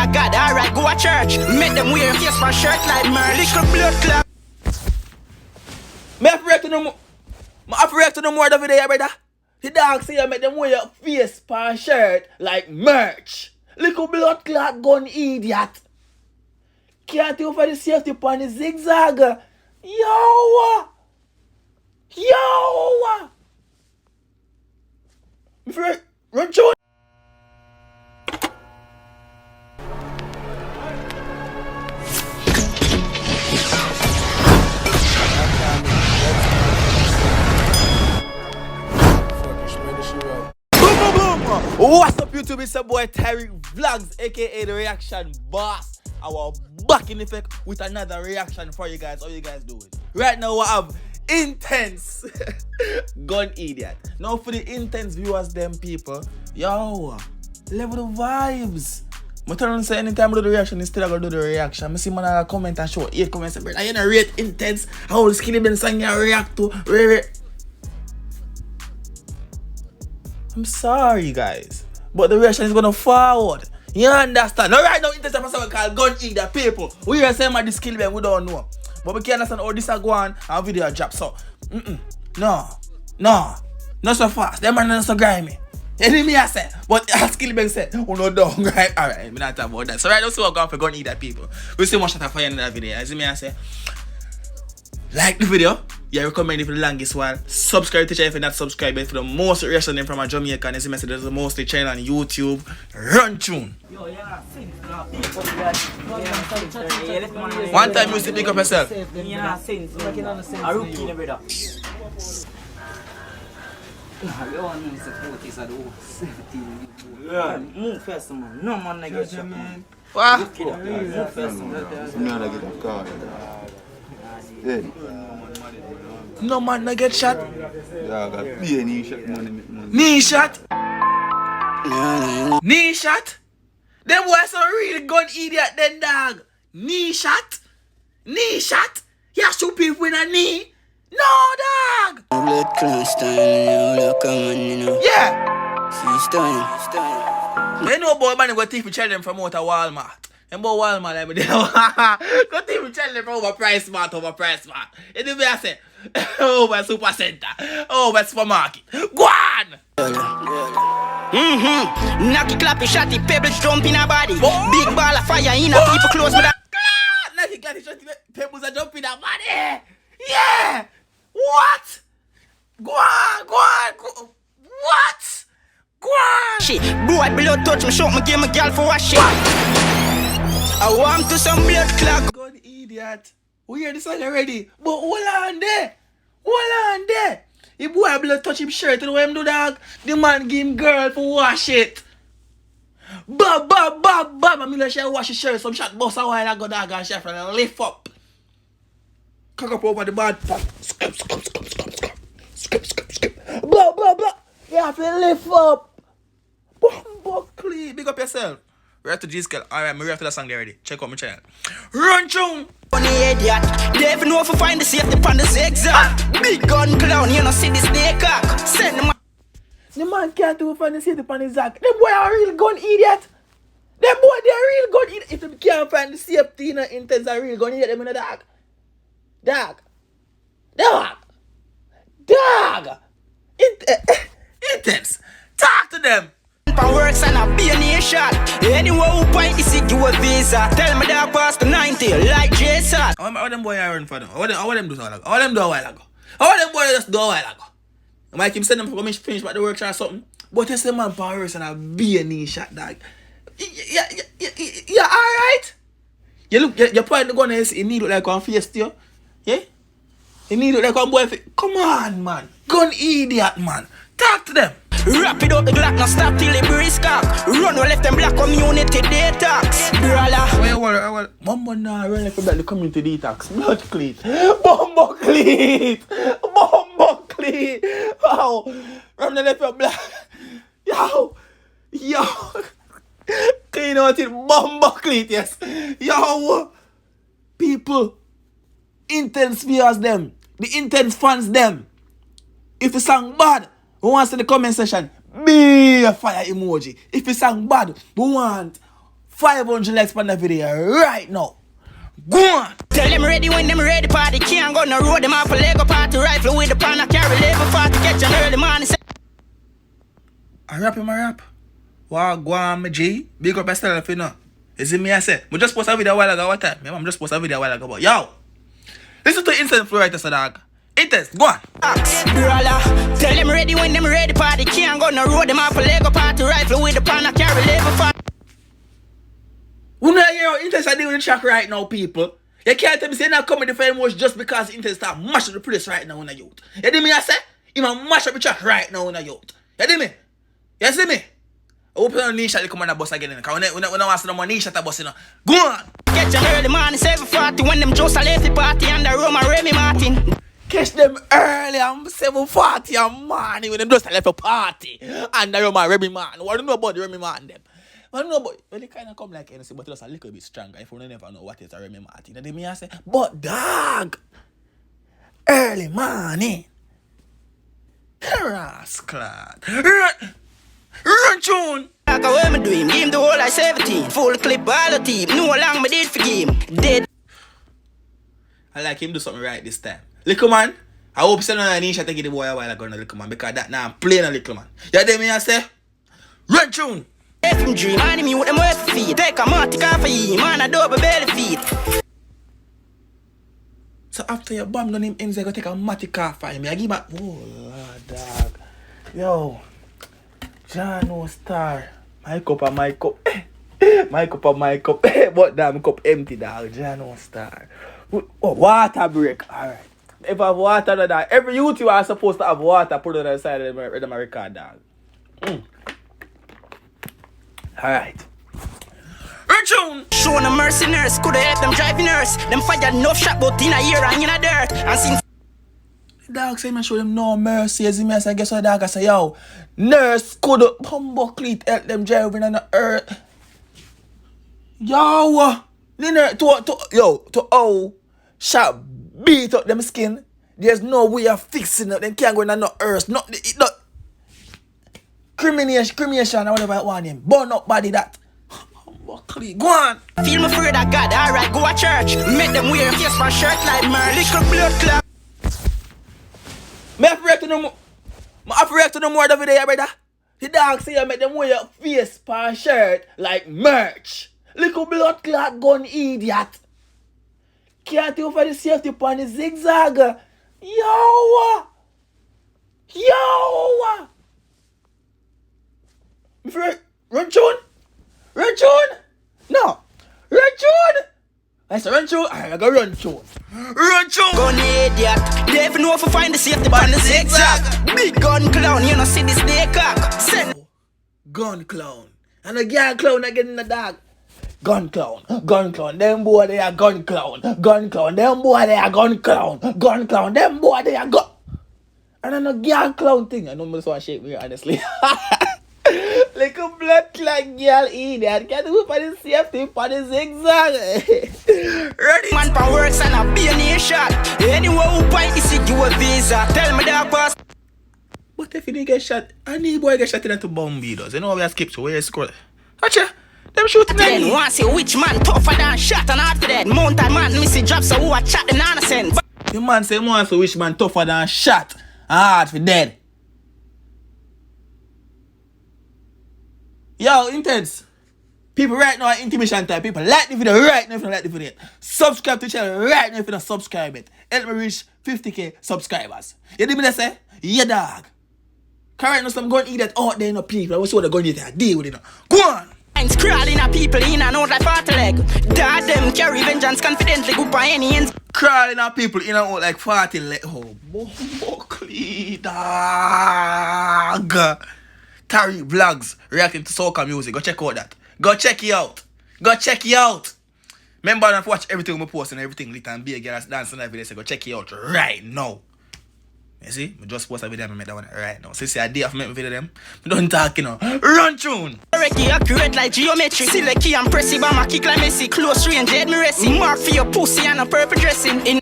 a God, alright, go to church. Make them wear face for shirt like merch. Little blood clot. Me have to react to no more of the video, brother. The dog say you make them wear your face for shirt like merch. Little blood clot gun idiot. Can't you for the safety upon the zigzag? Yo! Run through. What's up YouTube, it's your boy Tyrekevlogs, aka the reaction boss. I was back in effect with another reaction for you guys. How you guys doing? Right now we have Intence gun Eediat. Now for the Intence viewers, them people, yo, level the vibes. I tell say anytime I do the reaction, instead I go do the reaction. I see man a comment and show 8 comments and brother, you know rate Intence, how the skinny been song you react to. I'm sorry guys, but the reaction is gonna forward. You understand? Now right now Intence a person called gun Eediat people. We are saying the skill man we don't know. But we can't understand how this is going and video drop. So no so fast. Them man not so grimy. You hear me I say? But skill man said, oh no dog, right? Alright, we not talking about that. So right now so we're going for gun Eediat people. We see much that for you in that video. You see me I say? Like the video. Yeah, recommend it for the longest while. Subscribe to the channel if you're not subscribed. For the most reaction from a Jamaican, as you message, there's the mostly channel on YouTube. Run tune. One time you see pick up yourself. Move first, man. No man like get shot. What? Move first, man. No man not get shot. Yeah, I got knee shot money. Knee shot? Knee shot? Them boys are real gun Eediat then dog. Knee shot? Knee shot? You shoot people in a knee? No dog! Blood clot style, look on, Yeah! See style. You know boy man go thief challenge from out of Walmart. And boy Walmart like me there. Go thief challenge from over price mart. You know what I say? Over super center. Over supermarket. Go on! Knocky clappy shotty, pebbles jump in a body. Big ball of fire in a people close with a Knocky clappy shotty, pebbles are jumping in a body. Yeah! What? Go on. What? Go on. shit. Boy, blood touch me, shout me, give my girl for a shit. I want to some blood clot. God Eediat. We hear the song already. But hold on there. If boy blood touch him shirt, you know what him do dog? The man give him girl for wash it. Bob. I mean she wash his shirt, some shot bust a while ago dog and she from lift up. Cock up over the bad part. Skip. Blah. You have to lift up. Bumbo clean. Big up yourself. We're at the G-Scale. Alright, I'm ready for that song there already. Check out my channel. Run tune! On the Eediat, they even know if I find the safety on the zigzag. Big gun clown, you know see the snake cock. Send them. The man can't do find the safety on the Zach. Them boy are real gun Eediat. Them boy they are real gun Eediat. If they can't find the safety in Intence are real gun Eediat, them in the dog. Intence. Talk to them. Works and a be a nation. Anyone who point this you a visa. Tell me that past the 90 like Jason. How them boy are run for them? How them do a while ago? How them boy just do a while ago? I might keep sending them for me finish back the work or something. But you say man power works and a be a knee shot dog. Yeah, alright. You look you point the gun and you need look like one face to you. Yeah? You need look like one boy face. Come on man. Gun Eediat man. Talk to them. Wrap it up the Glock, now stop till it brisk cock. Run or left them black community detox. Brother. Well. Mama nah run like the community detox. Blood clean. Bumbo clean. Wow. Run the left your black. Yo. Clean out it. Bumbo clean, yes. Yo. People. Intence viewers them. The Intence fans them. If the song bad, we want to see the comment section. Be a fire emoji. If it sang bad, we want 500 likes on the video right now. Go on. Tell them ready when them ready party. Can't go no road, them off a Lego party. Rifle with the pan, I carry level 40. Catch them early morning. I rap in my rap. Wow, go on, my G. Big up yourself, you know. Is it me I say? I just post a video a while ago. What time? I'm just post a video a while ago. But yo, listen to Intence flow writer, so dog. Intence, go on. Brother, tell them ready when them ready party. Can't go no road, them off a Lego party. Rifle with the pan, I carry level 40. We know hear how Intence are doing the track right now, people. You can't tell me say not coming to fame was just because Intence start mash up the place right now in the youth. You see me I say? He man mash up the track right now in the youth. You see me? You see me? I hope you don't need shot to come on the bus again. Because we don't want to see no more knee shot at the bus, you know. Go on! Catch them early morning, 7:40 when them just left the party and the Roma Remy Martin. Catch them early, I'm 7:40 and morning when them just left the party. And the Roma Remy Martin. What do you know about the Remy Martin them? I don't know about, well, they kind of come like NC, but it's a little bit stronger. If you never know what is a Remy Martin. Then me I say, but dog, early morning. Rascal. Run tune. Like a way me do him, give him the whole like 17. Full clip, all the team. No long me did for him. Dead. I like him do something right this time. Little man, I hope you don't need to take the boy a while ago, little man, because that now I'm playing a little man. You hear me I say? Run tune. If him dream, man, me with them worth for feet. Take a matic off for him, man, I double belly feet. So after you bomb on him ends, I go take a matic off for him. I give back. Oh, Lord, dog. Yo. John no star. My cup and my cup. My cup and my cup. But damn cup empty, dog. John no star. Oh, water break. Alright. If I have water, dog. Every YouTuber are supposed to have water put on the side of the record, dog. Alright. Tune. Show them mercenaries, could help them driving nurse. Them fired enough shot but in a year and in a dirt. And since dog say man show them no mercy. As me I say, guess what dog I say, yo, nurse could humbuckle it help them driving on the earth. Yo, to how shot beat up them skin. There's no way of fixing it. Them can't go in no earth. Not cremation or whatever I want him. Burn up body that. Go on. Feel me afraid of God, alright, go to church. Make them wear face for shirt like merch. Little blood clot. Me afraid to no more. Me afraid to no more the video, brother. The dog say I make them wear face for shirt like merch. Little blood clot gun idiot. Can't you for the safety upon the zigzag. Yo. Me afraid. Run tune. Run tune? No. Run tune? I said run tune? I go run tune. Run tune! Gun Eediat. They even know if I find the safety on the zigzag. Big gun clown, you know see this snake cock. Send gun clown. And a girl clown again in the dog. Gun clown. Them boy they are gun clown. Them boy they are gun clown. Them boy they are gun. And then a girl clown thing. I know this one shape me honestly. Like a blood clot girl Eediat. Can't do for the safety for the zigzag. Ready? man for works and a be a nation. Anywhere who point is it you a visa. Tell me that boss. But if you didn't get shot, any boy get shot into Bombidos. You know we have skipped so where you scroll. Gotcha. Them shooting at Then me. once a which man tougher than shot and after that mountain man missy drop so who a chat the nonsense. The man say once a which man tougher than shot and hard for dead. Yo, Intence. People right now are intimation time. People like the video right now if you don't like the video. Subscribe to the channel right now if you don't subscribe it. Help me reach 50k subscribers. You hear me that say? Yeah, dog. Cause right now some gun Eediat out there, no people. I wish what the gun Eediat deal with it now. Go on. Crawling at people in and out like fat leg. Dad them carry vengeance confidently go by any ends. Crawling at people in and out like 40 leg. Oh, Buckley, dog. Tyrekevlogs reacting to soca music. Go check out that. Go check it out. Remember to watch everything we post and everything lit and be a girl dancing every day. So go check it out right now. You see? I just post a video and make that one right now. So you see a day of making video them. I don't talk, you know. Run tune! Reggae accurate like geometry. Select key and press it, but my kick like Messi. Close range, head me racing. Mark for your pussy and a purple dressing.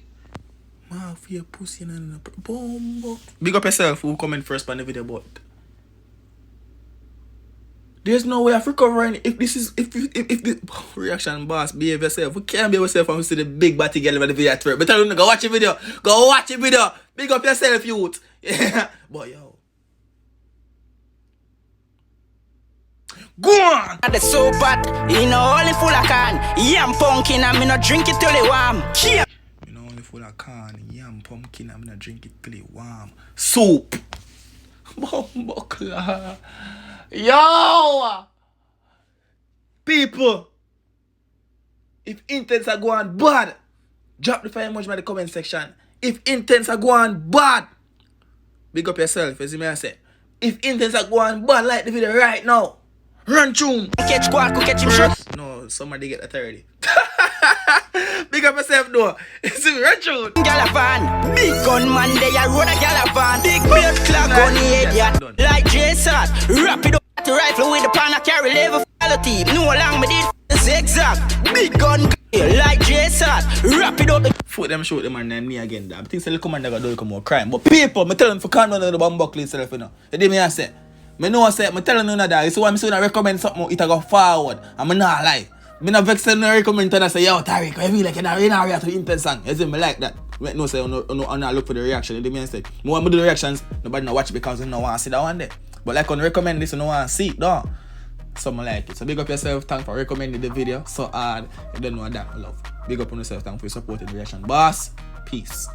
Mark for your pussy and a purple bomb. Big up yourself who comment first on the video, but There's no way of recovering if the reaction boss behave yourself. We can't behave yourself and we see the big batty girl over the video twerk. But tell you, go watch the video. Go watch the video. Big up yourself, youth. Yeah. But yo. Go on! The soap pot, you know, only full of can. Yam pumpkin, and me not drink it till it warm. Yeah. You know, only full of can, yam pumpkin, and me not drink it till it warm. Soup! Bumbleclaw. Yo! People! If Intence are going bad, drop the fire emoji in the comment section. If Intence are going bad, big up yourself, as you may say. If Intence are going bad, like the video right now. Run tune. Catch squad, go catch him shot. No, somebody get a 30. Big up yourself though. See me, run tune. Galavan, big gun man, they are road a Galavan. Big blood clot gun, Eediat. Like Jason, rapid up the rifle with the pan, I carry level quality. No long me did zigzag. Big gun, like Jason, rapid up the foot them, shoot them, and then me again. I think the commander got do come more crime. But people, me tell them for calm down the bomb buckle itself, you know. You did me I say. Me know say, me tell you that. You see why me say I recommend something, it go forward. And me not lie. Me not vex and recommend and I say, yo, Tyreek, I feel like you're not react to the Intence song. You see me like that. Me no say, no look for the reaction. You did me I say. Me want to do the reactions, nobody no watch because you no want to see that one day. But like on recommend this, you no want to see it, though. So I like it. So big up yourself, thanks for recommending the video. So hard. You don't know that, love. Big up on yourself, thanks for supporting the reaction. Boss, peace.